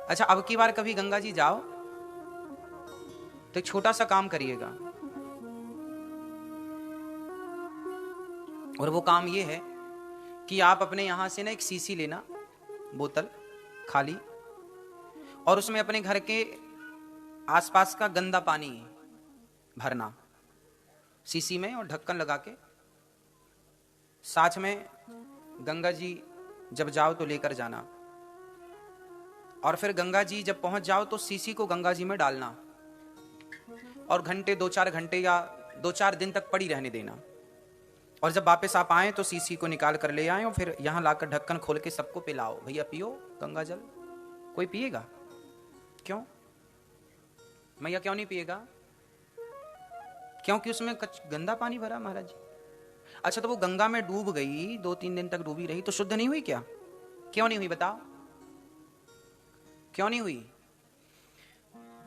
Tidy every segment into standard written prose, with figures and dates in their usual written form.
अच्छा, अब की बार कभी गंगा जी जाओ तो एक छोटा सा काम करिएगा, और वो काम ये है कि आप अपने यहां से ना एक सीसी लेना, बोतल खाली, और उसमें अपने घर के आसपास का गंदा पानी भरना सीसी में, और ढक्कन लगा के साथ में गंगा जी जब जाओ तो लेकर जाना, और फिर गंगा जी जब पहुंच जाओ तो सीसी को गंगा जी में डालना, और घंटे 2-4 घंटे या 2-4 दिन तक पड़ी रहने देना, और जब वापस आप आए तो सीसी को निकाल कर ले आए, और फिर यहां लाकर ढक्कन खोल के सबको पिलाओ, भैया पियो गंगा जल। कोई पिएगा? क्यों भैया, क्यों नहीं पिएगा? क्योंकि उसमें गंदा पानी भरा महाराज जी। अच्छा, तो वो गंगा में डूब गई, 2-3 दिन तक डूबी रही, तो शुद्ध नहीं हुई क्या? क्यों नहीं हुई बताओ, क्यों नहीं हुई?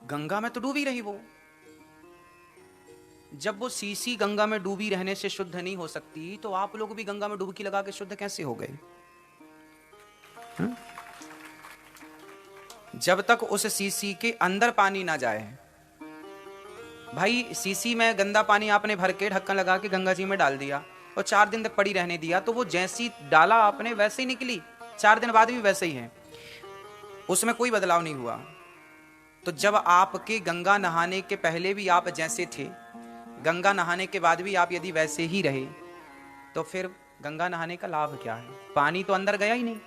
गंगा में तो डूबी रही वो। जब वो सीसी गंगा में डूबी रहने से शुद्ध नहीं हो सकती, तो आप लोग भी गंगा में डुबकी लगा के शुद्ध कैसे हो गए? जब तक उस सीसी के अंदर पानी ना जाए, भाई सीसी में गंदा पानी आपने भर के ढक्कन लगा के गंगा जी में डाल दिया और 4 दिन तक पड़ी रहने दिया, तो वो जैसी डाला आपने वैसे ही निकली, 4 दिन बाद भी वैसे ही है, उसमें कोई बदलाव नहीं हुआ। तो जब आपके गंगा नहाने के पहले भी आप जैसे थे, गंगा नहाने के बाद भी आप यदि वैसे ही रहे, तो फिर गंगा नहाने का लाभ क्या है? पानी तो अंदर गया ही नहीं।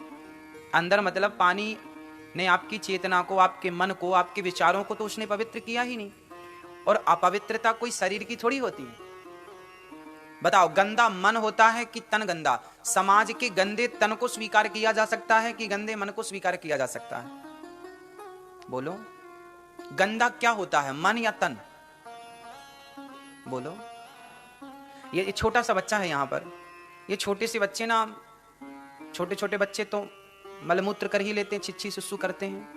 अंदर मतलब पानी ने आपकी चेतना को, आपके मन को, आपके विचारों को तो उसने पवित्र किया ही नहीं। और अपवित्रता कोई शरीर की थोड़ी होती है। बताओ, गंदा मन होता है कि तन गंदा? समाज के गंदे तन को स्वीकार किया जा सकता है कि गंदे मन को स्वीकार किया जा सकता है? बोलो, गंदा क्या होता है, मन या तन? बोलो। ये छोटा सा बच्चा है यहाँ पर, ये छोटे से बच्चे ना, छोटे छोटे बच्चे तो मलमूत्र कर ही लेते हैं, छिच्छी सुसु करते हैं,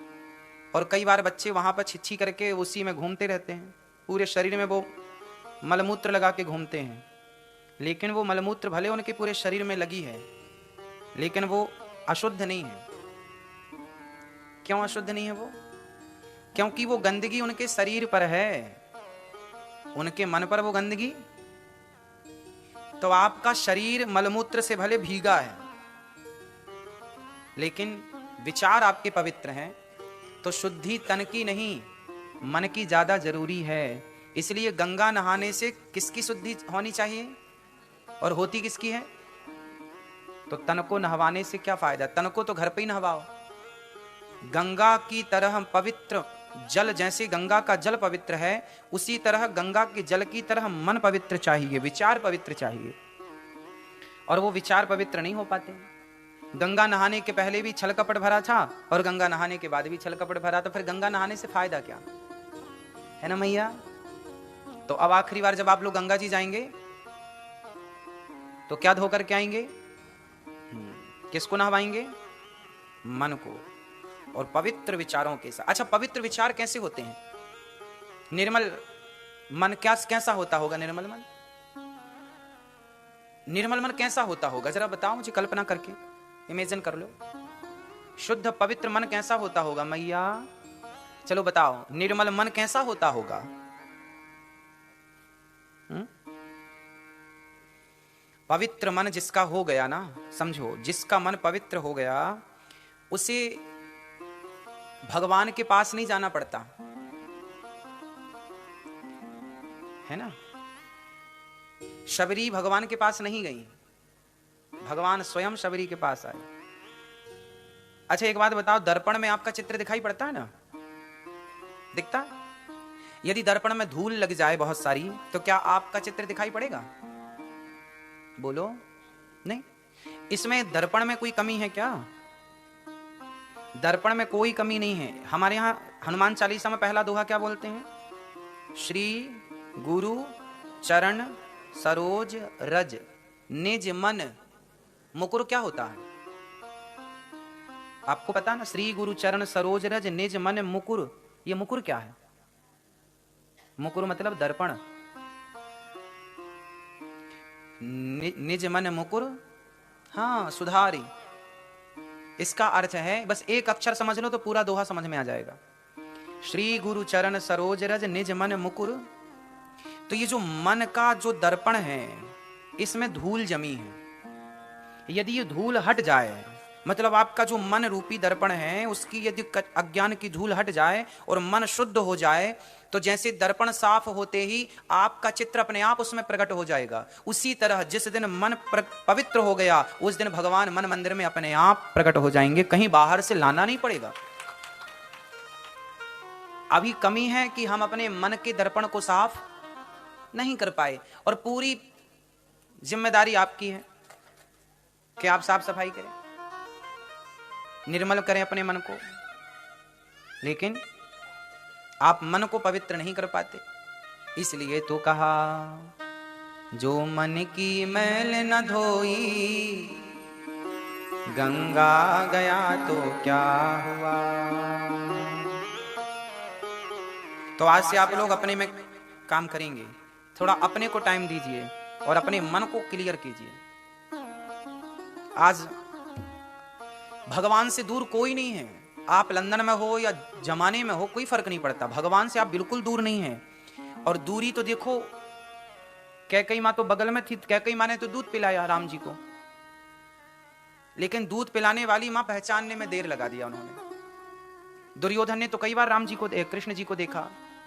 और कई बार बच्चे वहां पर छिच्छी करके उसी में घूमते रहते हैं, पूरे शरीर में वो मलमूत्र लगा के घूमते हैं, लेकिन वो मलमूत्र भले उनके पूरे शरीर में लगी है, लेकिन वो अशुद्ध नहीं है। क्यों अशुद्ध नहीं है वो? क्योंकि वो गंदगी उनके शरीर पर है, उनके मन पर वो गंदगी। तो आपका शरीर मलमूत्र से भले भीगा है, लेकिन विचार आपके पवित्र हैं, तो शुद्धि तन की नहीं मन की ज्यादा जरूरी है। इसलिए गंगा नहाने से किसकी शुद्धि होनी चाहिए, और होती किसकी है? तो तन को नहवाने से क्या फायदा? तन को तो घर पे ही नहवाओ। गंगा की तरह पवित्र जल, जैसे गंगा का जल पवित्र है, उसी तरह गंगा के जल की तरह मन पवित्र चाहिए, विचार पवित्र चाहिए, और वो विचार पवित्र नहीं हो पाते। गंगा नहाने के पहले भी छल कपट भरा था और गंगा नहाने के बाद भी छल कपट भरा, तो फिर गंगा नहाने से फायदा क्या है ना मैया? तो अब आखिरी बार जब आप लोग गंगा जी जाएंगे तो क्या धोकर के आएंगे? किसको नहवाएंगे? मन को, और पवित्र विचारों के साथ। अच्छा, पवित्र विचार कैसे होते हैं? निर्मल मन कैसा होता होगा? निर्मल मन, निर्मल मन कैसा होता होगा? जरा बताओ मुझे, कल्पना करके इमेजिन कर लो। शुद्ध पवित्र मन कैसा होता होगा मैया? चलो बताओ, निर्मल मन कैसा होता होगा? पवित्र मन जिसका हो गया ना, समझो, जिसका मन पवित्र हो गया, उसे भगवान के पास नहीं जाना पड़ता है ना। शबरी भगवान के पास नहीं गई, भगवान स्वयं शबरी के पास आए। अच्छा, एक बात बताओ, दर्पण में आपका चित्र दिखाई पड़ता है ना? दिखता? यदि दर्पण में धूल लग जाए बहुत सारी, तो क्या आपका चित्र दिखाई पड़ेगा? बोलो, नहीं। इसमें दर्पण में कोई कमी है क्या? दर्पण में कोई कमी नहीं है। हमारे यहां हनुमान चालीसा में पहला दोहा क्या बोलते हैं? श्री गुरु चरण सरोज रज निज मन मुकुर। क्या होता है आपको पता है ना? श्री गुरु चरण सरोज रज निज मन मुकुर। ये मुकुर क्या है? मुकुर मतलब दर्पण। निज मन मुकुर, हाँ, सुधारी। इसका अर्थ है, बस एक अक्षर समझ लो तो पूरा दोहा समझ में आ जाएगा। श्री गुरु चरण सरोज रज निज मन मुकुर। तो ये जो मन का जो दर्पण है, इसमें धूल जमी है। यदि ये धूल हट जाए, मतलब आपका जो मन रूपी दर्पण है उसकी यदि अज्ञान की धूल हट जाए और मन शुद्ध हो जाए, तो जैसे दर्पण साफ होते ही आपका चित्र अपने आप उसमें प्रकट हो जाएगा, उसी तरह जिस दिन मन पवित्र हो गया उस दिन भगवान मन मंदिर में अपने आप प्रकट हो जाएंगे, कहीं बाहर से लाना नहीं पड़ेगा। अभी कमी है कि हम अपने मन के दर्पण को साफ नहीं कर पाए, और पूरी जिम्मेदारी आपकी है कि आप साफ सफाई करें, निर्मल करें अपने मन को, लेकिन आप मन को पवित्र नहीं कर पाते। इसलिए तो कहा, जो मन की मैल न धोई गंगा गया तो क्या हुआ। तो आज से आप लोग अपने में काम करेंगे, थोड़ा अपने को टाइम दीजिए और अपने मन को क्लियर कीजिए। आज भगवान से दूर कोई नहीं है, आप लंदन में हो या जमाने में हो कोई फर्क नहीं पड़ता, भगवान से आप बिल्कुल दूर नहीं हैं। और दूरी तो देखो, कैकेयी माँ तो बगल में थी, कैकेयी माँ ने तो दूध पिलाया राम जी को, लेकिन दूध पिलाने वाली माँ पहचानने में देर लगा दिया उन्होंने। दुर्योधन ने तो कई बार राम जी को, कृष्ण जी को देखा,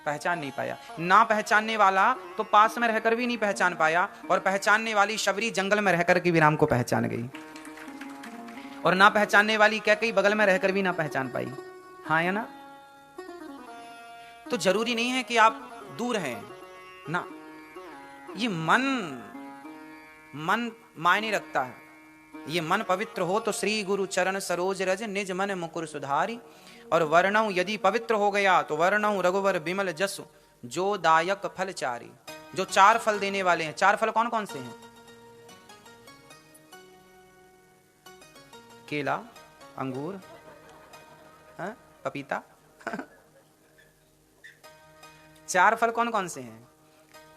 पहचान नहीं पाया। ना पहचानने वाला तो पास में रहकर भी नहीं पहचान पाया, और पहचानने वाली शबरी जंगल में रहकर के भी राम को पहचान गई, और ना पहचानने वाली कैकेयी बगल में रहकर भी ना पहचान पाई। हाँ या ना? तो जरूरी नहीं है कि आप दूर हैं ना, ये मन मायने रखता है। ये मन पवित्र हो तो श्री गुरु चरण सरोज रज निज मन मुकुर सुधारी। और वर्णऊ यदि पवित्र हो गया तो वर्णऊ रघुवर बिमल जसु जो दायक फल चारी। जो 4 फल देने वाले हैं, 4 फल कौन कौन से हैं? केला, अंगूर, पपीता। 4 फल कौन कौन से हैं?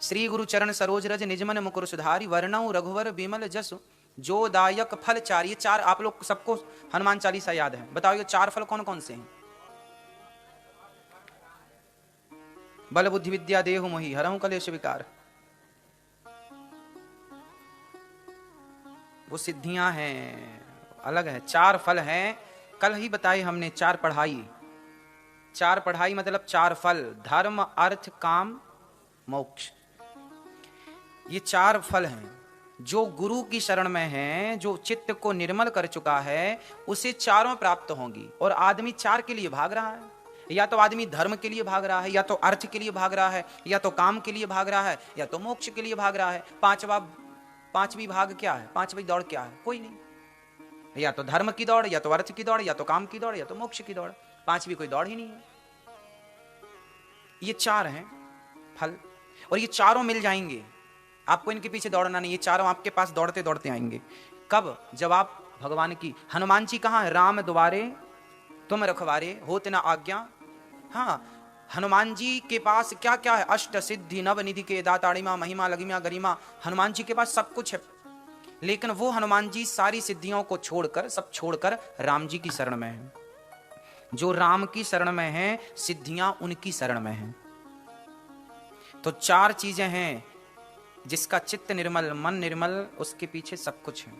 श्री गुरु चरण सरोज रज निजमन मुकुर सुधारी, वर्णऊ रघुवर बिमल जसु जो दायक फल चार। ये 4 आप लोग सबको हनुमान चालीसा याद है, बताओ ये 4 फल कौन कौन से हैं? बल बुद्धि विद्या देहु मोहि हरहु कलेश विकार। वो सिद्धियां हैं, अलग है। 4 फल हैं, कल ही बताई हमने। 4 पढ़ाई, 4 पढ़ाई मतलब 4 फल, धर्म अर्थ काम मोक्ष। ये 4 फल हैं जो गुरु की शरण में हैं, जो चित्त को निर्मल कर चुका है, उसे चारों प्राप्त होंगी। और आदमी 4 के लिए भाग रहा है, या तो आदमी धर्म के लिए भाग रहा है, या तो अर्थ के लिए भाग रहा है, या तो काम के लिए भाग रहा है, या तो मोक्ष के लिए भाग रहा है। पांचवी भाग क्या है? 5वीं दौड़ क्या है? कोई नहीं। या तो धर्म की दौड़, या तो अर्थ की दौड़, या तो काम की दौड़, या तो मोक्ष की दौड़। 5वीं कोई दौड़ ही नहीं है। ये 4 हैं फल, और ये चारों मिल जाएंगे, आपको इनके पीछे दौड़ना नहीं। ये चारों आपके पास दौड़ते दौड़ते आएंगे। कब? जब आप भगवान की। हनुमान जी कहाँ है? राम द्वारे तुम रखवारे होत न आज्ञा। हाँ, हनुमान जी के पास क्या क्या है? अष्ट सिद्धि नव निधि के दाताड़िमा महिमा लगिमा गरिमा। हनुमान जी के पास सब कुछ है, लेकिन वो हनुमान जी सारी सिद्धियों को छोड़कर, सब छोड़कर राम जी की शरण में है। जो राम की शरण में है, सिद्धियां उनकी शरण में हैं। तो 4 चीजें हैं, जिसका चित्त निर्मल, मन निर्मल, उसके पीछे सब कुछ है।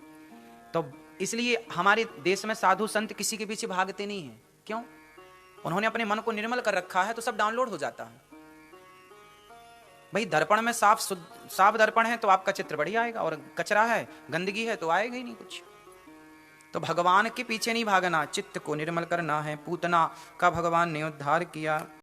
तो इसलिए हमारे देश में साधु संत किसी के पीछे भागते नहीं हैं। क्यों? उन्होंने अपने मन को निर्मल कर रखा है, तो सब डाउनलोड हो जाता है। भाई दर्पण में साफ दर्पण है तो आपका चित्र बढ़िया आएगा, और कचरा है, गंदगी है तो आएगा ही नहीं कुछ। तो भगवान के पीछे नहीं भागना, चित्त को निर्मल करना है। पूतना का भगवान ने उद्धार किया।